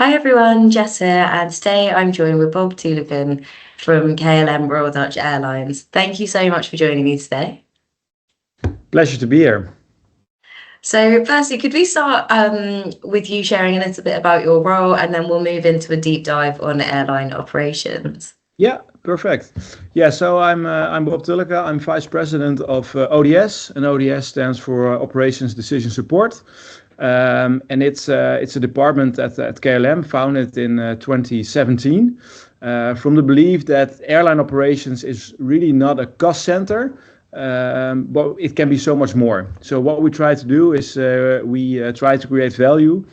Hi everyone, Jess here, and today I'm joined with Bob Tulleken from KLM Royal Dutch Airlines. Thank you so much for joining me today. Pleasure to be here. So firstly, could we start with you sharing a little bit about your role, and then we'll move into a deep dive on airline operations. Yeah, perfect. Yeah, so I'm Bob Tulleken. I'm Vice President of ODS, and ODS stands for Operations Decision Support. And it's a department at KLM founded in 2017 from the belief that airline operations is really not a cost center, but it can be so much more. So what we try to do is we try to create value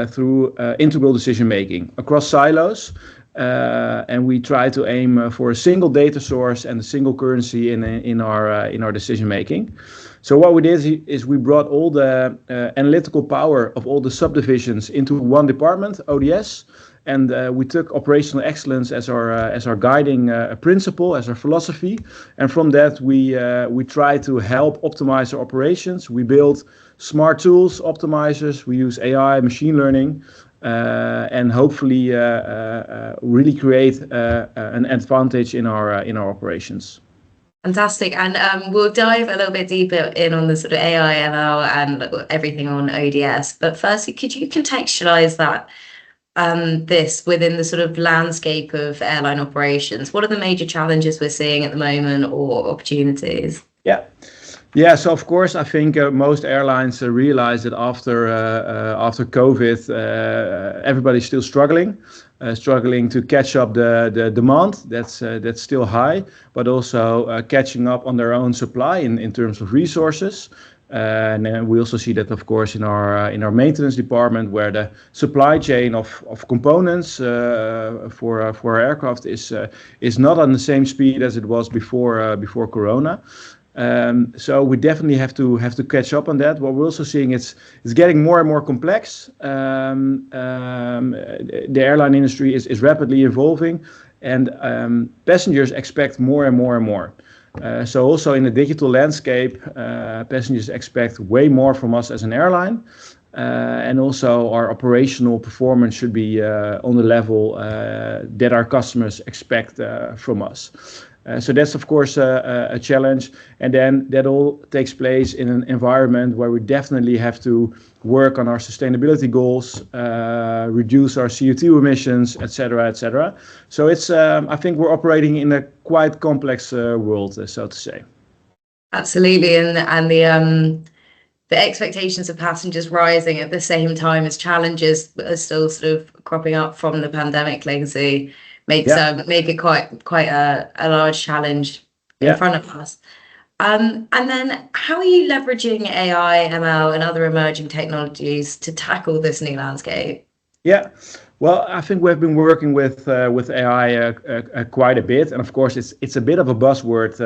through integral decision making across silos. And we try to aim for a single data source and a single currency in our decision making. So what we did is we brought all the analytical power of all the subdivisions into one department, ODS, and we took operational excellence as our guiding principle, as our philosophy. And from that, we try to help optimize our operations. We build smart tools, optimizers. We use AI, machine learning. And hopefully really create an advantage in our operations. Fantastic, and we'll dive a little bit deeper in on the sort of AI, ML, and everything on ODS. But firstly, could you contextualize that this within the sort of landscape of airline operations? What are the major challenges we're seeing at the moment, or opportunities? Yeah, so of course, I think most airlines realize that after COVID, everybody's still struggling to catch up the demand that's still high, but also catching up on their own supply in terms of resources. And then we also see that, of course, in our maintenance department, where the supply chain of components for our aircraft is not on the same speed as it was before Corona. So we definitely have to catch up on that. What we're also seeing it's getting more and more complex. The airline industry is rapidly evolving, and passengers expect more and more and more. So also in the digital landscape, passengers expect way more from us as an airline. And also our operational performance should be on the level that our customers expect from us. So that's, of course, a challenge. And then that all takes place in an environment where we definitely have to work on our sustainability goals, reduce our CO2 emissions, et cetera, et cetera. So it's, I think we're operating in a quite complex world, so to say. Absolutely, and the expectations of passengers rising at the same time as challenges are still sort of cropping up from the pandemic legacy make it quite a large challenge in front of us. And then how are you leveraging AI, ML, and other emerging technologies to tackle this new landscape? Yeah. Well, I think we've been working with AI quite a bit, and of course, it's a bit of a buzzword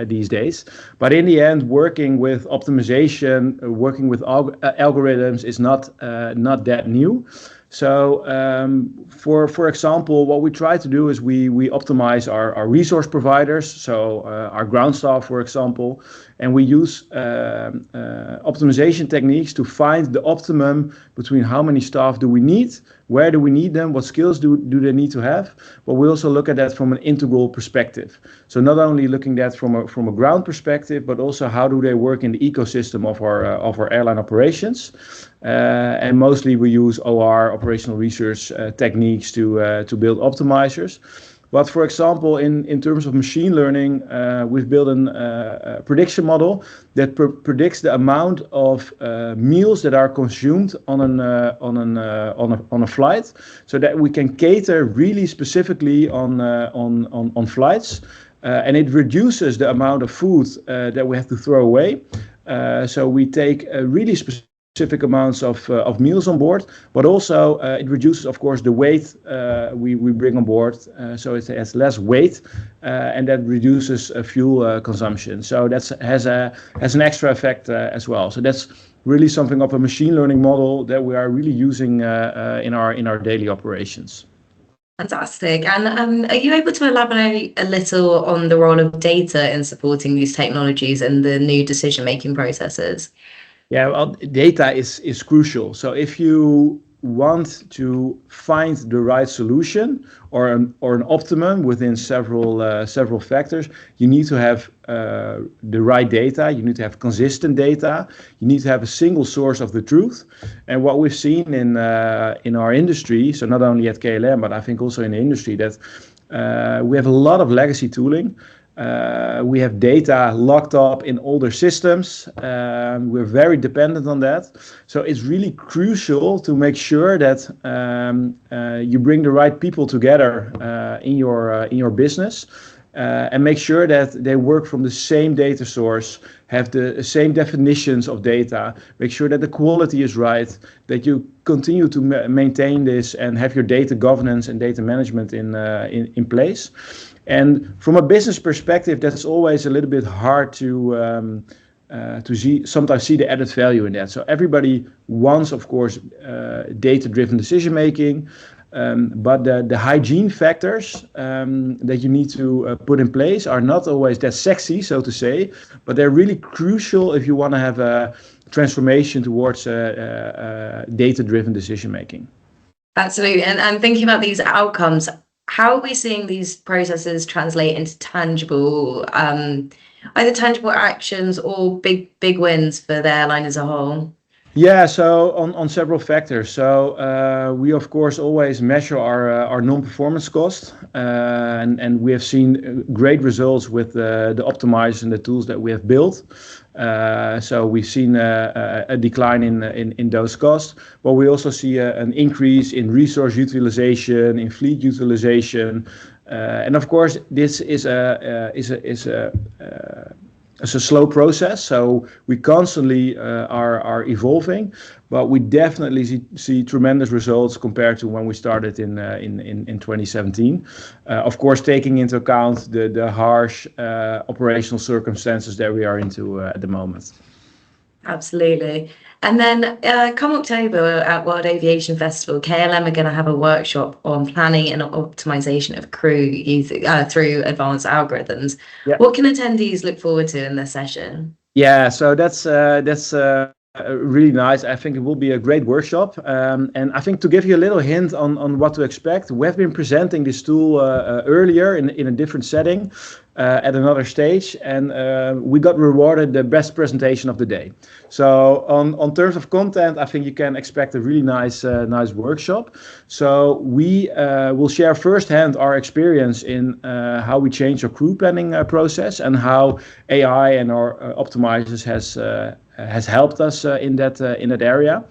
these days. But in the end, working with optimization, working with algorithms is not that new. So, for example, what we try to do is we optimize our resource providers, so our ground staff, for example, and we use optimization techniques to find the optimum between how many staff do we need, where do we need them, what skills do they need to have. But we also look at that from an integral perspective. So not only looking at that from a ground perspective, but also how do they work in the ecosystem of our airline operations. And mostly we use OR, operational research techniques to build optimizers. But for example, in terms of machine learning, we've built a prediction model that predicts the amount of meals that are consumed on a flight, so that we can cater really specifically on flights, and it reduces the amount of food that we have to throw away. So we take really specific amounts of meals on board, but also it reduces, of course, the weight we bring on board, so it has less weight, and that reduces fuel consumption. So that has an extra effect as well. So that's really something of a machine learning model that we are really using in our daily operations. Fantastic. And are you able to elaborate a little on the role of data in supporting these technologies and the new decision-making processes? Yeah, well, data is crucial. So if you want to find the right solution or an optimum within several factors, you need to have the right data. You need to have consistent data. You need to have a single source of the truth. And what we've seen in our industry, so not only at KLM, but I think also in the industry, that we have a lot of legacy tooling. We have data locked up in older systems. We're very dependent on that. So it's really crucial to make sure that you bring the right people together in your business and make sure that they work from the same data source, have the same definitions of data, make sure that the quality is right, that you continue to maintain this and have your data governance and data management in place. And from a business perspective, that's always a little bit hard to sometimes see the added value in that. So everybody wants, of course, data-driven decision making, but the hygiene factors that you need to put in place are not always that sexy, so to say, but they're really crucial if you want to have a transformation towards data-driven decision making. Absolutely. And thinking about these outcomes, how are we seeing these processes translate into tangible, either tangible actions or big wins for the airline as a whole? Yeah, so on several factors. So we of course always measure our non-performance cost, and we have seen great results with the optimizers and the tools that we have built. So we've seen a decline in those costs, but we also see an increase in resource utilization, in fleet utilization, and of course this is a slow process. So we constantly are evolving, but we definitely see tremendous results compared to when we started in 2017. Of course, taking into account the harsh operational circumstances that we are into at the moment. Absolutely. And then come October at World Aviation Festival, KLM are going to have a workshop on planning and optimization of crew through advanced algorithms. Yeah. What can attendees look forward to in this session? Yeah, so that's really nice. I think it will be a great workshop. And I think to give you a little hint on what to expect, we have been presenting this tool earlier in a different setting at another stage, and we got rewarded the best presentation of the day. So on terms of content, I think you can expect a really nice workshop. So we will share firsthand our experience in how we change our crew planning process and how AI and our optimizers has helped us in that area.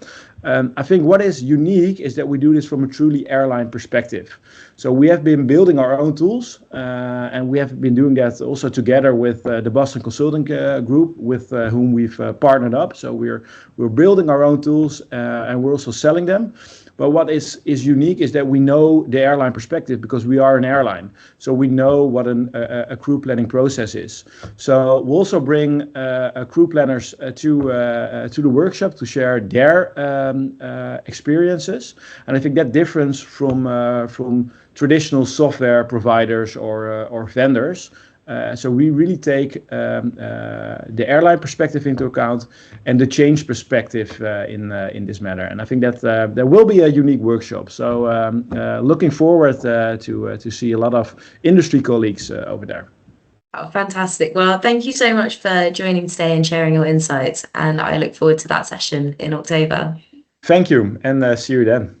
I think what is unique is that we do this from a truly airline perspective. So we have been building our own tools, and we have been doing that also together with the Boston Consulting Group, with whom we've partnered up. So we're building our own tools, and we're also selling them. But what is unique is that we know the airline perspective because we are an airline. So we know what a crew planning process is. So we'll also bring crew planners to the workshop to share their experiences. And I think that difference from traditional software providers or vendors. So we really take the airline perspective into account and the change perspective in this matter. And I think that there will be a unique workshop. So looking forward to see a lot of industry colleagues over there. Oh, fantastic. Well, thank you so much for joining today and sharing your insights. And I look forward to that session in October. Thank you, and see you then.